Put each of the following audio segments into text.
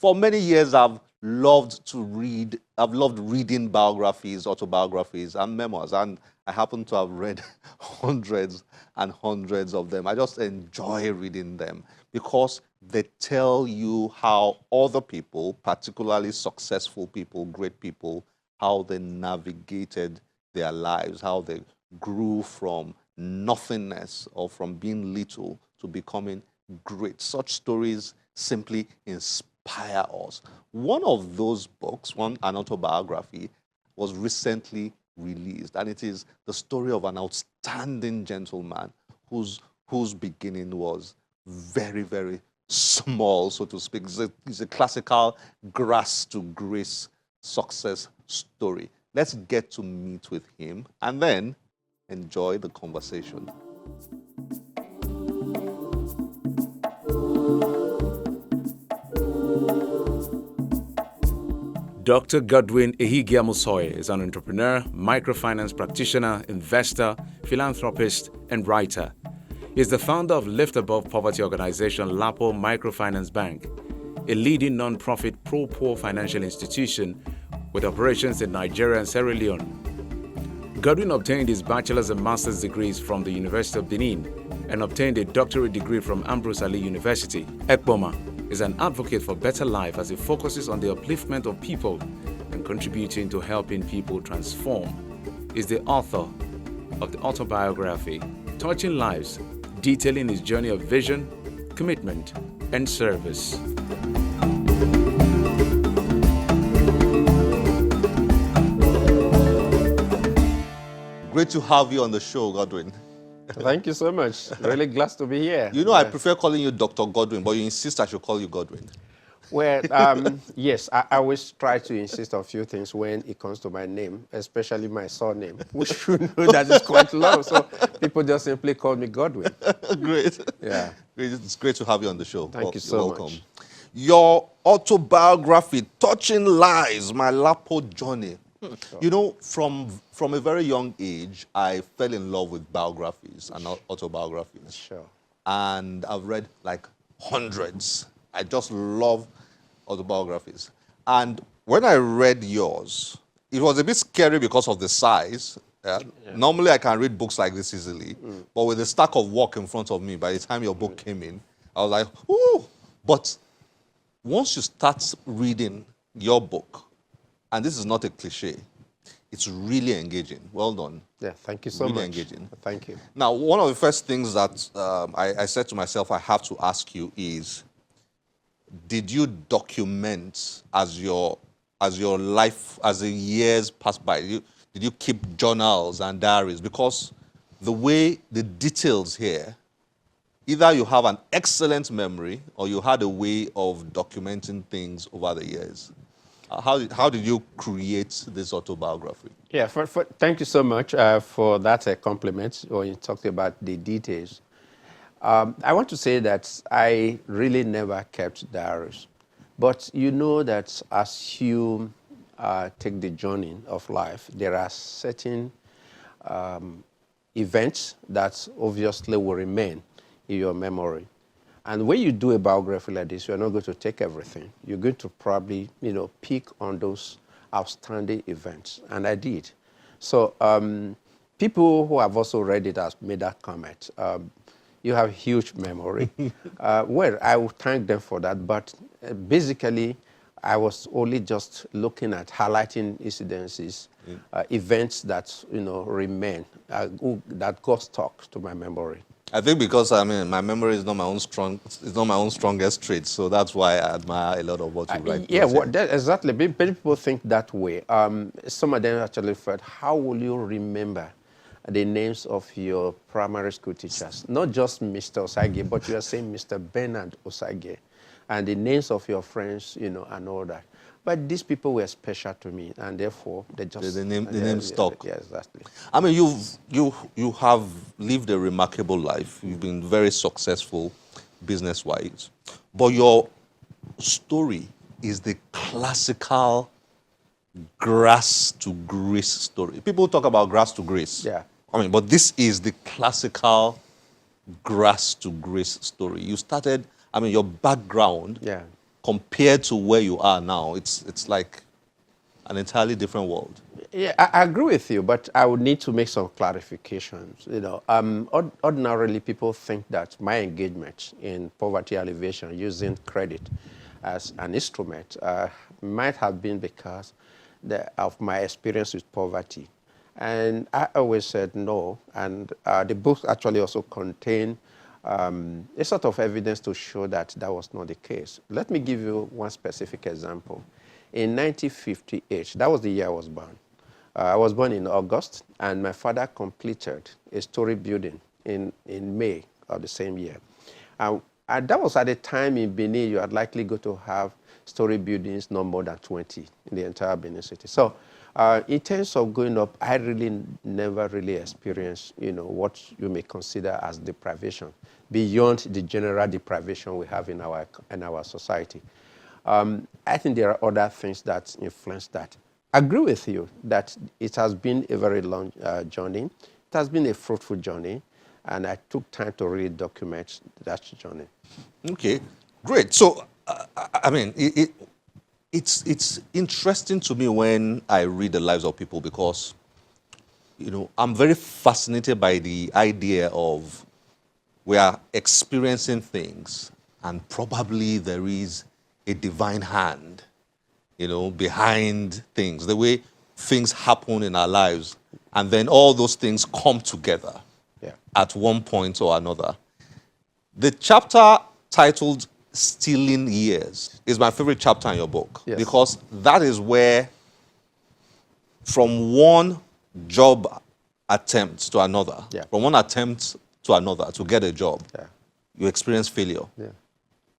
For many years, I've loved reading biographies, autobiographies, and memoirs. And I happen to have read hundreds and hundreds of them. I just enjoy reading them because they tell you how other people, particularly successful people, great people, how they navigated their lives, how they grew from nothingness or from being little to becoming great. Such stories simply inspire us. One of those books, an autobiography, was recently released, and it is the story of an outstanding gentleman whose beginning was very, very small, so to speak. It's a classical grass to grace success story. Let's get to meet with him and then enjoy the conversation. Dr. Godwin Ehigiamosue is an entrepreneur, microfinance practitioner, investor, philanthropist, and writer. He is the founder of Lift Above Poverty organization Lapo Microfinance Bank, a leading non-profit pro-poor financial institution with operations in Nigeria and Sierra Leone. Godwin obtained his bachelor's and master's degrees from the University of Benin and obtained a doctorate degree from Ambrose Ali University. Ekpoma is an advocate for better life as he focuses on the upliftment of people and contributing to helping people transform. He is the author of the autobiography Touching Lives, detailing his journey of vision, commitment, and service. Great to have you on the show, Godwin. Thank you so much. Really glad to be here. You know, I prefer calling you Dr. Godwin, but you insist I should call you Godwin. Well, yes, I always try to insist on a few things when it comes to my name, especially my surname, which you know that is quite long. So people just simply call me Godwin. Great. Yeah. It's great to have you on the show. Thank you so much. Your autobiography, Touching Lives, My Lapo Journey. Sure. You know, from a very young age, I fell in love with biographies and autobiographies. Sure. And I've read like hundreds. I just love autobiographies. And when I read yours, it was a bit scary because of the size. Yeah? Yeah. Normally, I can read books like this easily. But with the stack of work in front of me, by the time your book came in, I was like, ooh. But once you start reading your book, and this is not a cliche, it's really engaging. Well done. Yeah, thank you so much. Really engaging. Thank you. Now, one of the first things that I said to myself I have to ask you is, did you document as your life, as the years passed by? Did you keep journals and diaries? Because the way, the details here, either you have an excellent memory or you had a way of documenting things over the years. How did you create this autobiography? Yeah, thank you so much for that compliment when you talked about the details. I want to say that I really never kept diaries. But you know that as you take the journey of life, there are certain events that obviously will remain in your memory. And when you do a biography like this, you're not going to take everything. You're going to probably, pick on those outstanding events. And I did. So people who have also read it have made that comment. You have huge memory. Well, I will thank them for that. But basically, I was only just looking at highlighting incidences, events that, remain, that got stuck to my memory. I think because my memory is not my own strongest trait, so that's why I admire a lot of what you write. Yeah, exactly. Many people think that way. Some of them actually felt, how will you remember the names of your primary school teachers? Not just Mr. Osage, but you are saying Mr. Bernard Osage, and the names of your friends, and all that. But these people were special to me, and therefore they just the name stuck. Yeah, exactly. I mean, you have lived a remarkable life. You've been very successful business-wise, but your story is the classical grass to grace story. People talk about grass to grace. Yeah. But this is the classical grass to grace story. You started. Your background. Yeah. compared to where you are now, it's like an entirely different world. Yeah, I agree with you, but I would need to make some clarifications. Ordinarily people think that my engagement in poverty alleviation using credit as an instrument might have been because of my experience with poverty. And I always said no. And the book actually also contained a sort of evidence to show that that was not the case. Let me give you one specific example. In 1958, that was the year I was born. I was born in August, and my father completed a story building in May of the same year. And that was at a time in Benin you are likely going to have story buildings no more than 20 in the entire Benin city. So in terms of going up, I really never really experienced, what you may consider as deprivation beyond the general deprivation we have in our society. I think there are other things that influence that. I agree with you that it has been a very long journey. It has been a fruitful journey, and I took time to really document that journey. Okay, great. So, I mean, it's interesting to me when I read the lives of people because, I'm very fascinated by the idea of we are experiencing things and probably there is a divine hand, behind things, the way things happen in our lives, and then all those things come together at one point or another. The chapter titled Stealing Years is my favorite chapter in your book because that is where from one job attempt to another, from one attempt to another to get a job, you experience failure.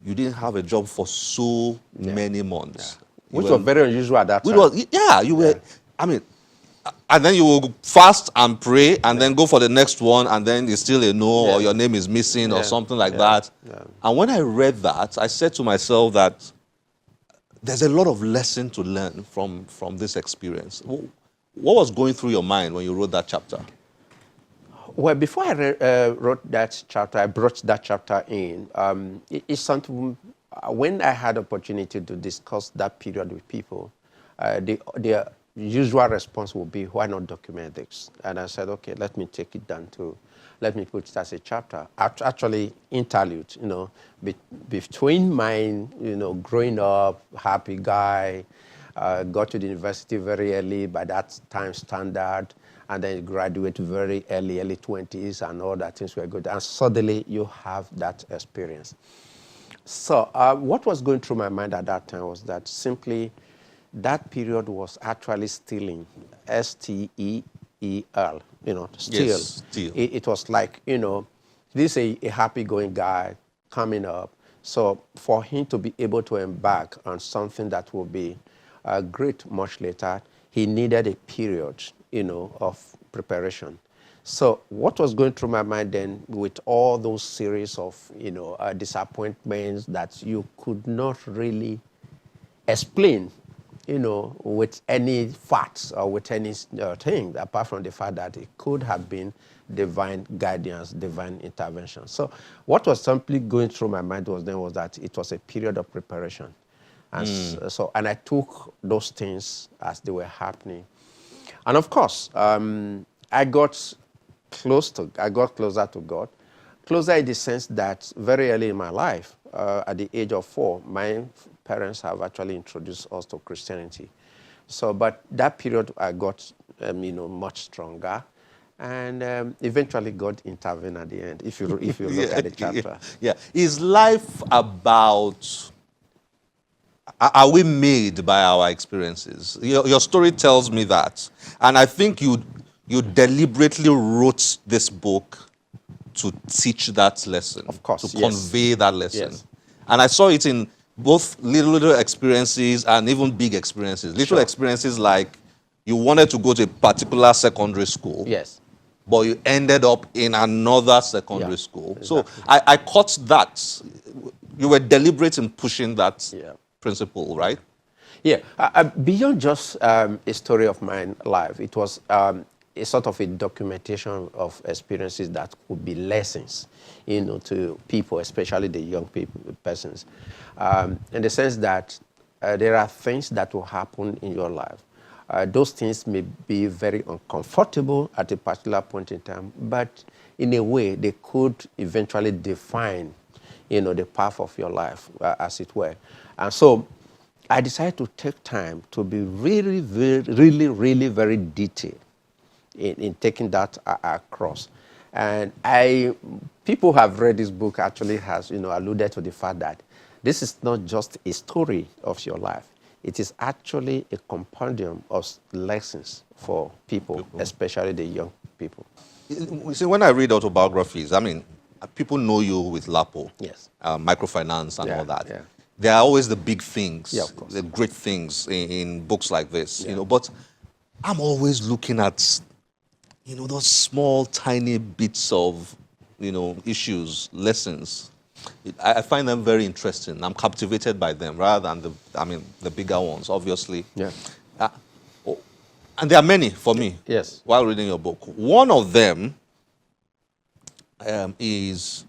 You didn't have a job for so many months. Which was very unusual at that time. You were, I mean, and then you will fast and pray and then go for the next one and then it's still a no or your name is missing or something like that. And when I read that, I said to myself that there's a lot of lesson to learn from this experience. What was going through your mind when you wrote that chapter? Well, before I wrote that chapter, I brought that chapter in. It's something, when I had opportunity to discuss that period with people, the usual response would be, why not document this? And I said, okay, let me take it down let me put it as a chapter. Actually, interlude, between mine, growing up, happy guy, got to the university very early, by that time standard, and then graduate very early 20s, and all that things were good. And suddenly you have that experience. So what was going through my mind at that time was that simply that period was actually stealing, S-T-E-E-L, steal. Yes, steal. It was like, this is a happy-going guy coming up. So for him to be able to embark on something that will be great much later, he needed a period, of preparation. So what was going through my mind then with all those series of, disappointments that you could not really explain, with any facts or with any thing, apart from the fact that it could have been divine guidance, divine intervention. So what was simply going through my mind was that it was a period of preparation. And and I took those things as they were happening. And of course, I got closer to God, closer in the sense that very early in my life, at the age of 4, my parents have actually introduced us to Christianity. So, but that period I got, much stronger, and eventually God intervened at the end. If you look at the chapter, Is life about? Are we made by our experiences? Your story tells me that. And I think you deliberately wrote this book to teach that lesson. Of course, to convey that lesson. Yes. And I saw it in both little experiences and even big experiences. Little experiences like you wanted to go to a particular secondary school. Yes. But you ended up in another secondary school. Exactly. So I caught that. You were deliberate in pushing that principle, right? Yeah. Beyond just a story of my life, it was a sort of a documentation of experiences that could be lessons, to people, especially the young persons, in the sense that there are things that will happen in your life. Those things may be very uncomfortable at a particular point in time, but in a way, they could eventually define, the path of your life, as it were. And so I decided to take time to be really, really very detailed in taking that across. And people have read this book actually has, alluded to the fact that this is not just a story of your life. It is actually a compendium of lessons for people, especially the young people. You see, when I read autobiographies, I mean, people know you with Lapo, Yes. Microfinance and all that. Yeah. There are always the big things, Yeah, of course. the great things in books like this, Yeah. But I'm always looking at, those small, tiny bits of, issues, lessons. I find them very interesting. I'm captivated by them rather than the bigger ones, obviously. Yeah. And there are many for me. Yes. While reading your book, one of them is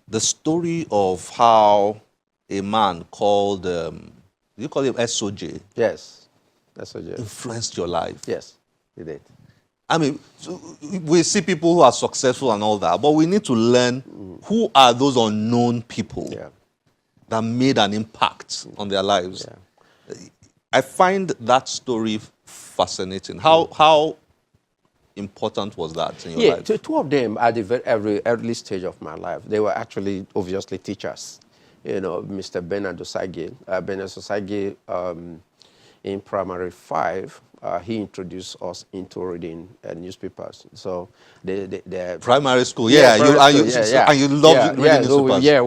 the story of how a man called, you call him SOJ, Yes. That's what you. influenced your life. Yes, he did. I mean, we see people who are successful and all that, but we need to learn who are those unknown people Yeah. that made an impact on their lives. Yeah. I find that story fascinating. How important was that in your life? Two of them at the very early stage of my life, they were actually obviously teachers. Mr. Bernard Osage. Bernard Osage, in primary 5, he introduced us into reading newspapers. So the Primary school, and you love reading newspapers.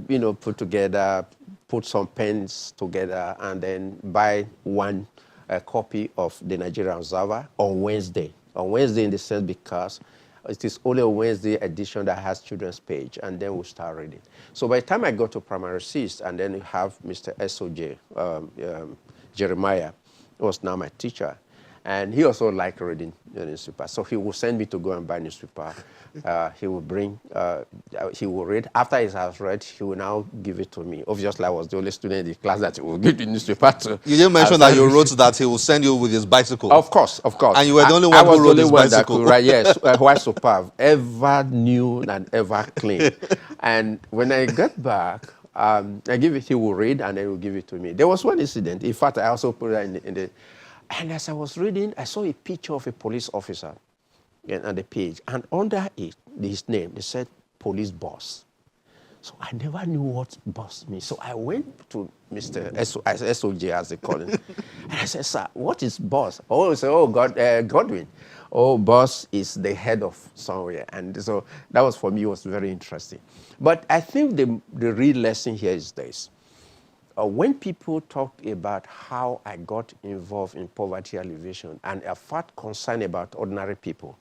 We were, put together, put some pens together, and then buy one copy of the Nigerian Observer on Wednesday. On Wednesday, in the sense because it is only a Wednesday edition that has children's page, and then we'll start reading. So by the time I got to primary 6, and then you have Mr. SOJ, Jeremiah, who was now my teacher, and he also liked reading the newspaper. So he would send me to go and buy newspaper. He would bring, he would read. After he has read, he will now give it to me. Obviously, I was the only student in the class that he would give the newspaper to. You didn't mention that you wrote that he will send you with his bicycle. Of course. And you were the only one who rode his bicycle. Right, yes, quite superb, ever new and ever clean. And when I get back, I give it, he will read, and then he will give it to me. There was one incident. In fact, I also put it in the, and as I was reading, I saw a picture of a police officer on the page, and under it, his name, they said police boss. So I never knew what boss means. So I went to Mr. SOJ, as they call him, and I said, sir, what is boss? Oh, he said, Godwin. Oh, boss is the head of somewhere. And so that was, for me, was very interesting. But I think the real lesson here is this. When people talk about how I got involved in poverty alleviation and I felt concerned about ordinary people,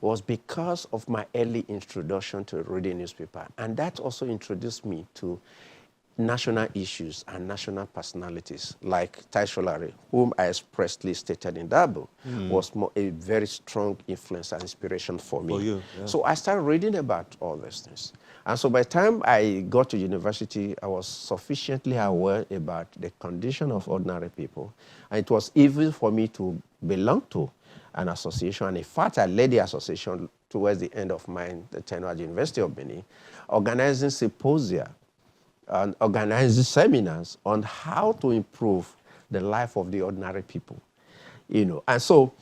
was because of my early introduction to reading newspaper. And that also introduced me to national issues and national personalities, like Tai Sholare, whom I expressly stated in that book, was a very strong influence and inspiration for me. For you, yeah. So I started reading about all these things. And so by the time I got to university, I was sufficiently aware about the condition of ordinary people. And it was easy for me to belong to an association. And in fact, I led the association towards the end of my tenure at the University of Benin, organizing symposia and organizing seminars on how to improve the life of the ordinary people. And so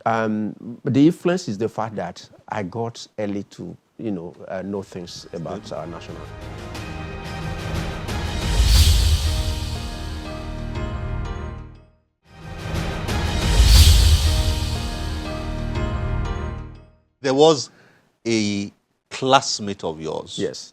the influence is the fact that I got early to know things about our national. There was a classmate of yours, Yes.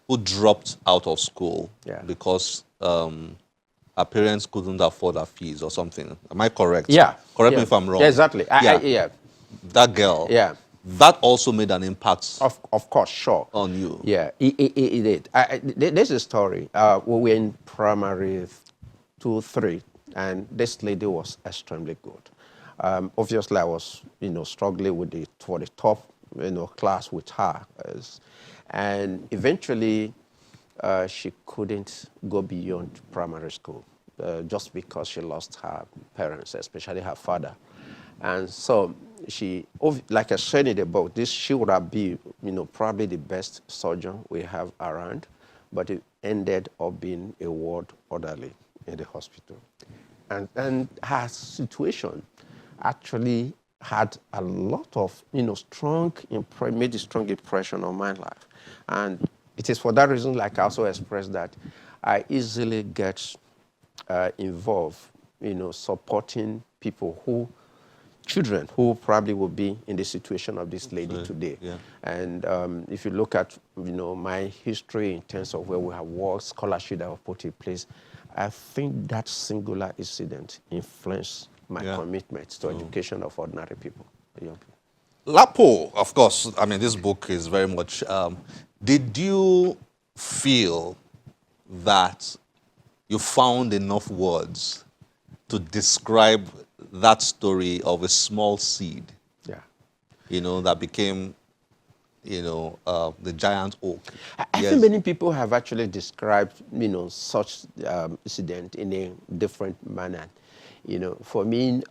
who dropped out of school because her parents couldn't afford her fees or something. Am I correct? Yeah. Correct me if I'm wrong. Yeah, exactly. That girl. Yeah. That also made an impact Of course, sure. on you. Yeah, it did. There's a story. We were in primary 2, 3, and this lady was extremely good. Obviously, I was, struggling with for the top, class with her. And eventually, she couldn't go beyond primary school just because she lost her parents, especially her father. And so like I said in the book, she would have been, probably the best surgeon we have around, but it ended up being a ward orderly in the hospital. And her situation actually had a lot of, made a strong impression on my life. And it is for that reason, like I also expressed, that I easily get involved, supporting children who probably will be in the situation of this lady today. Yeah. And if you look at, my history in terms of where we have worked, scholarship that I've put in place, I think that singular incident influenced my commitment to education of ordinary people, young people. Lapo, of course, I mean, this book is very much, did you feel that you found enough words to describe that story of a small seed, that became, the giant oak? I think many people have actually described, such incident in a different manner. For me,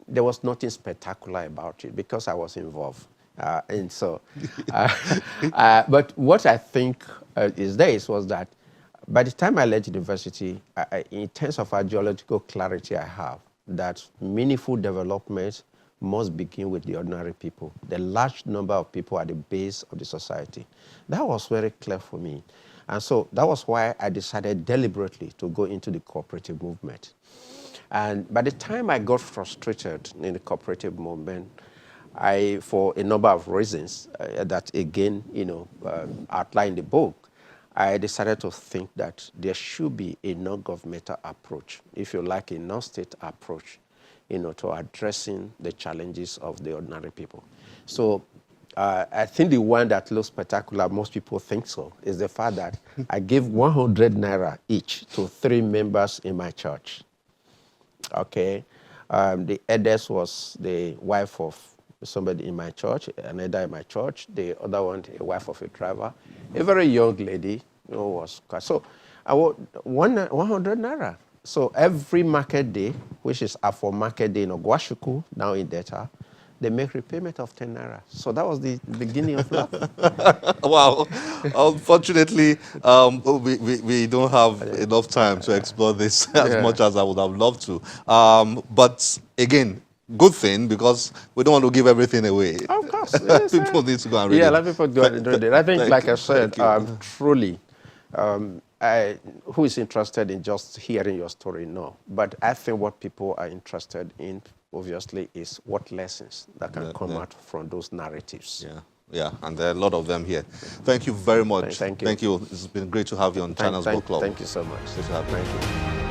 there was nothing spectacular about it because I was involved. And so, but what I think was that by the time I left university, in terms of ideological clarity I have, that meaningful development must begin with the ordinary people, the large number of people at the base of the society. That was very clear for me. And so that was why I decided deliberately to go into the cooperative movement. And by the time I got frustrated in the cooperative movement, for a number of reasons that again, outlined in the book, I decided to think that there should be a non-governmental approach, if you like, a non-state approach, to addressing the challenges of the ordinary people. So I think the one that looks spectacular, most people think so, is the fact that I gave 100 naira each to 3 members in my church. Okay. The eldest was the wife of somebody in my church, another in my church, the other one, a wife of a driver, a very young lady who was, so I want 100 naira. So every market day, which is for market day in Ogwashuku, now in Delta, they make repayment of 10 naira. So that was the beginning of life. Wow. Unfortunately, we don't have enough time to explore this as much as I would have loved to. But again, good thing, because we don't want to give everything away. Of course. Yes, people need to go and read it. Yeah, let people go and read it. I think, like I said, truly, who is interested in just hearing your story? No. But I think what people are interested in, obviously, is what lessons that can come out from those narratives. Yeah, and there are a lot of them here. Thank you very much. Thank you. Thank you. It's been great to have you on Channels Book Club. Thank you so much. Great to have you. Thank you.